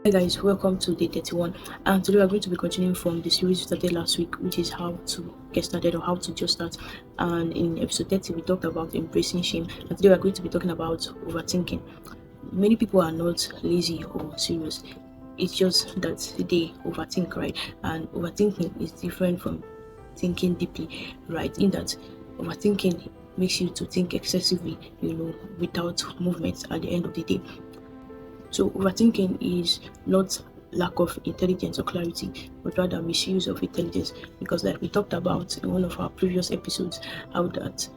Hi guys, welcome to day 31, and today we are going to be continuing from the series we started last week, which is how to get started or how to just start. And in episode 30 we talked about embracing shame, and today we are going to be talking about overthinking. Many people are not lazy or serious, it's just that they overthink, right? And overthinking is different from thinking deeply, right? In that overthinking makes you to think excessively, without movement at the end of the day. So overthinking is not lack of intelligence or clarity, but rather misuse of intelligence. Because like we talked about in one of our previous episodes, how that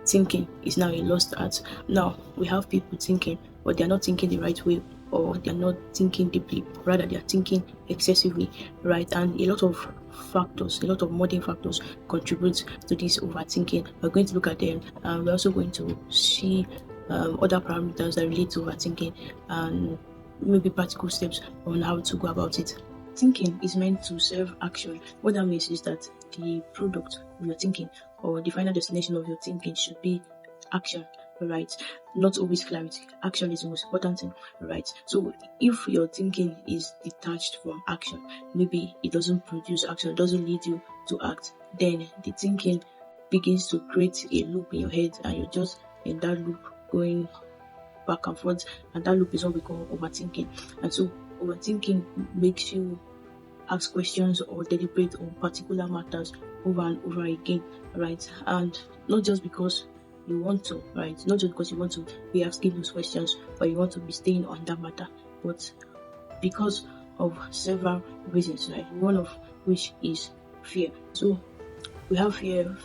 thinking is now a lost art. Now we have people thinking, but they're not thinking the right way, or they're not thinking deeply. Rather, they're thinking excessively, right? And a lot of factors, a lot of modern factors contribute to this overthinking. We're going to look at them, and we're also going to see other parameters that relate to overthinking and maybe practical steps on how to go about it. Thinking is meant to serve action. What that means is that the product of your thinking or the final destination of your thinking should be action, right? Not always clarity. Action is the most important thing, right? So if your thinking is detached from action, maybe it doesn't produce action, it doesn't lead you to act, then the thinking begins to create a loop in your head, and you're just in that loop going back and forth, and that loop is what we call overthinking. And so overthinking makes you ask questions or deliberate on particular matters over and over again, right? And not just because you want to, right? Not just because you want to be asking those questions or you want to be staying on that matter, but because of several reasons, right? One of which is fear. So we have fear of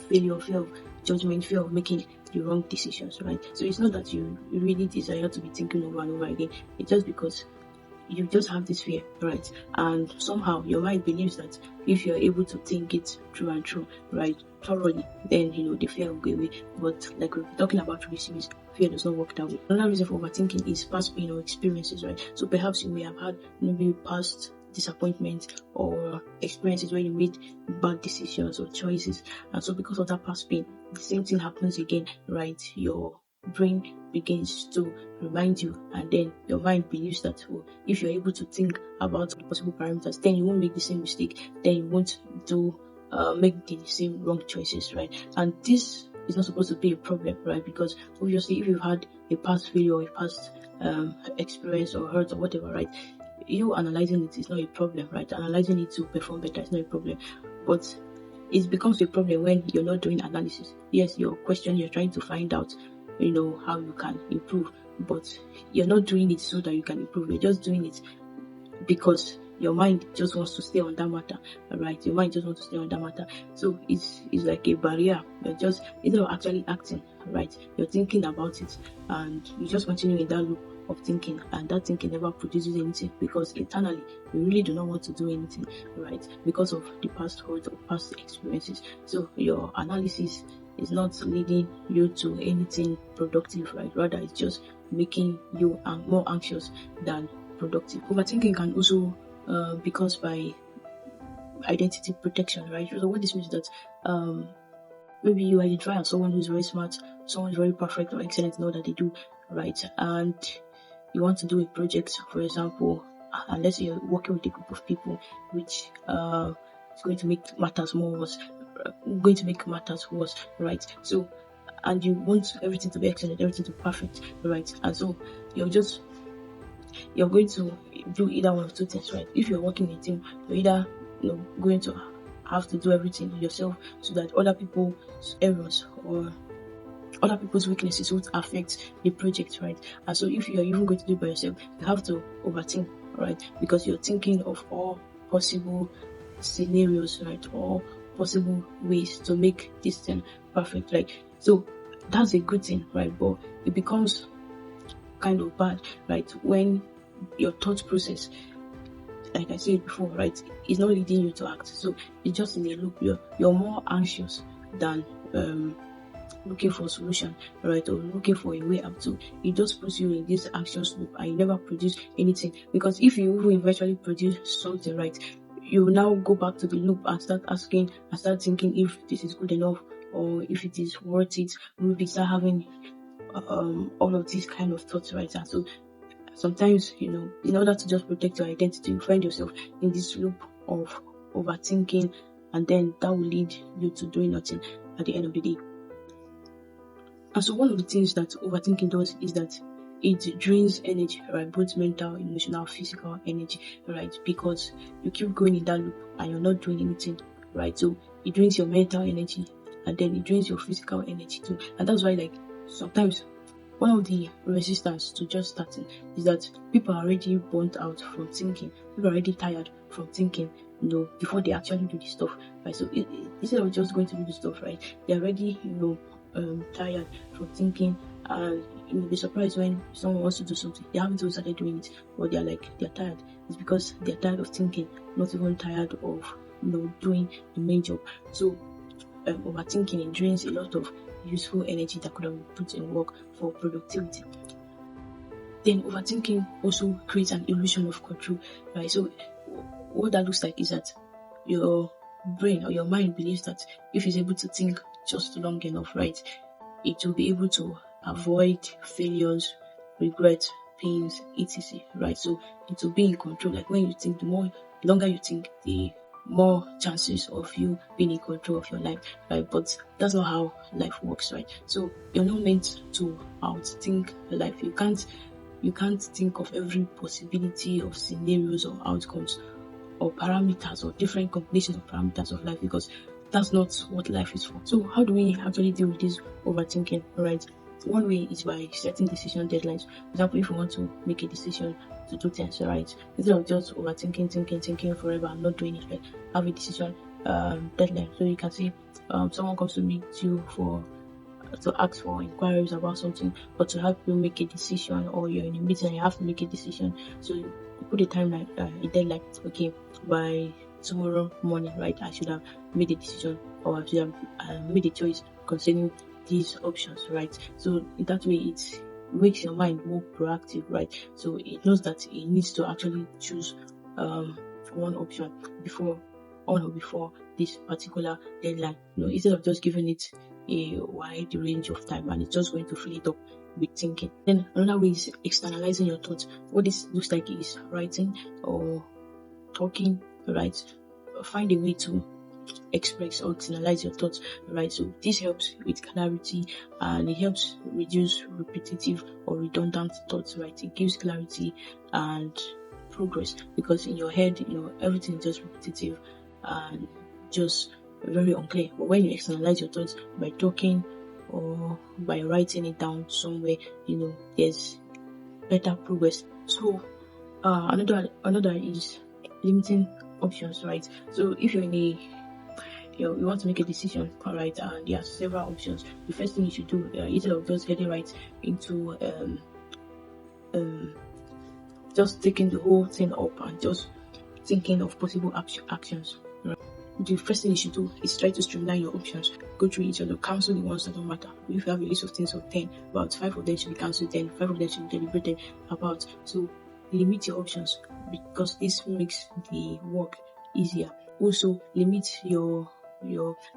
failure, fear of judgment, fear of making the wrong decisions, right? So it's not that you really desire to be thinking over and over again. It's just because you just have this fear, right? And somehow your mind believes that if you're able to think it through and through, right, thoroughly, then the fear will go away. But like we've been talking about through this series, fear does not work that way. Another reason for overthinking is past pain or experiences, right? So perhaps you may have had maybe past disappointment or experiences where you made bad decisions or choices, and so because of that past pain, the same thing happens again, right? Your brain begins to remind you, and then your mind believes that, oh, if you're able to think about the possible parameters, then you won't make the same mistake, then you won't do make the same wrong choices, right? And this is not supposed to be a problem, right? Because obviously if you've had a past failure or a past experience or hurt or whatever, right, you analyzing it is not a problem, right? Analyzing it to perform better is not a problem, but it becomes a problem when you're not doing analysis. Yes, your question, you're trying to find out how you can improve, but you're not doing it so that you can improve. You're just doing it because your mind just wants to stay on that matter, right? Your mind just wants to stay on that matter. So it's like a barrier. You're just, instead of actually acting, right, you're thinking about it, and you just continue in that loop of thinking, and that thinking never produces anything, because internally you really do not want to do anything, right, because of the past hurt or past experiences. So your analysis is not leading you to anything productive, right? Rather, it's just making you more anxious than productive. Overthinking can also be caused by identity protection, right? So what this means is that maybe you identify as someone who's very smart, someone who's very perfect or excellent in all that they do, right? And you want to do a project, for example, and let's say you're working with a group of people, which is going to make matters worse, right? So, and you want everything to be excellent, everything to be perfect, right? And so you're going to do either one of two things, right? If you're working in a team, you're either going to have to do everything yourself so that other people's errors or other people's weaknesses won't affect the project, right? And so if you're even going to do it by yourself, you have to overthink, right? Because you're thinking of all possible scenarios, right? All possible ways to make this thing perfect. Like, so that's a good thing, right? But it becomes kind of bad, right, when your thought process, like I said before, right, is not leading you to act. So it's just in a loop. You're more anxious than looking for a solution, right, or looking for a way out. So it just puts you in this anxious loop, and you never produce anything. Because if you even eventually produce something, right, you now go back to the loop and start asking and start thinking if this is good enough or if it is worth it. Maybe start having all of these kind of thoughts, right? And so sometimes, in order to just protect your identity, you find yourself in this loop of overthinking, and then that will lead you to doing nothing at the end of the day. And so one of the things that overthinking does is that it drains energy, right? Both mental, emotional, physical energy, right? Because you keep going in that loop and you're not doing anything, right? So it drains your mental energy, and then it drains your physical energy too. And that's why, like, sometimes one of the resistance to just starting is that people are already burnt out from thinking. People are already tired from thinking, before they actually do the stuff, right? So instead of just going to do the stuff, right, they're already, tired from thinking, and you'll be surprised when someone wants to do something. They haven't even started doing it, but they're tired. It's because they're tired of thinking, not even tired of, doing the main job. So overthinking, it drains a lot of useful energy that could have been put in work for productivity. Then overthinking also creates an illusion of control, right? So what that looks like is that your brain or your mind believes that if it's able to think just long enough, right, it will be able to avoid failures, regret, pains, etc. Right? So it will be in control. Like when you think, the longer you think, the more chances of you being in control of your life, right? But that's not how life works, right? So you're not meant to outthink life. You can't think of every possibility of scenarios or outcomes or parameters or different combinations of parameters of life, because that's not what life is for. So how do we actually deal with this overthinking? Right? One way is by setting decision deadlines. For example, if you want to make a decision to do things, right, instead of just overthinking, thinking forever and not doing it, right, have a decision deadline. So you can see someone comes to meet you to ask for inquiries about something, or to help you make a decision, or you're in a meeting and you have to make a decision. So you put a timeline, a deadline. Okay, by tomorrow morning, right, I should have made a decision, or I should have made a choice concerning these options, right? So in that way, it makes your mind more proactive, right? So it knows that it needs to actually choose one option before this particular deadline. Instead of just giving it a wide range of time and it's just going to fill it up with thinking. Then another way is externalizing your thoughts. What this looks like is writing or talking, right? Find a way to express or externalize your thoughts, right? So this helps with clarity, and it helps reduce repetitive or redundant thoughts, right? It gives clarity and progress, because in your head, everything is just repetitive and just very unclear. But when you externalize your thoughts by talking or by writing it down somewhere, there's better progress. So another is limiting options, right? So if you're in a you want to make a decision, all right, and there are several options, the first thing you should do, instead of just getting right into just taking the whole thing up and just thinking of possible actions, right? The first thing you should do is try to streamline your options. Go through each other, cancel the ones that don't matter. If you have a list of things of 10, about 5 of them should be cancelled, then 5 of them should be deliberated about. So limit your options, because this makes the work easier. Also limit your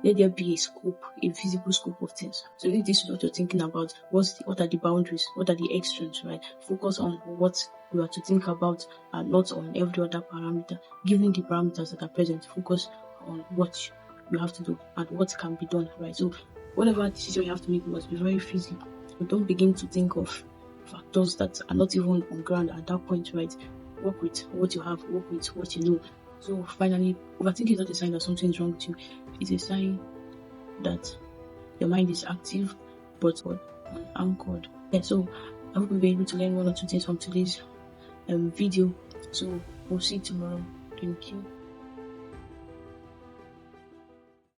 let there be a scope, a visible scope of things. So if this is what you're thinking about, what are the boundaries, what are the extremes, right? Focus on what you are to think about and not on every other parameter. Given the parameters that are present, focus on what you have to do and what can be done, right? So whatever decision you have to make must be very feasible. So don't begin to think of factors that are not even on ground at that point, right? Work with what you have, work with what you know. So finally, overthinking is not a sign that something is wrong with you. It's a sign that your mind is active but unanchored. Yeah, so I hope you'll be able to learn one or two things from today's video. So we'll see you tomorrow. Thank you.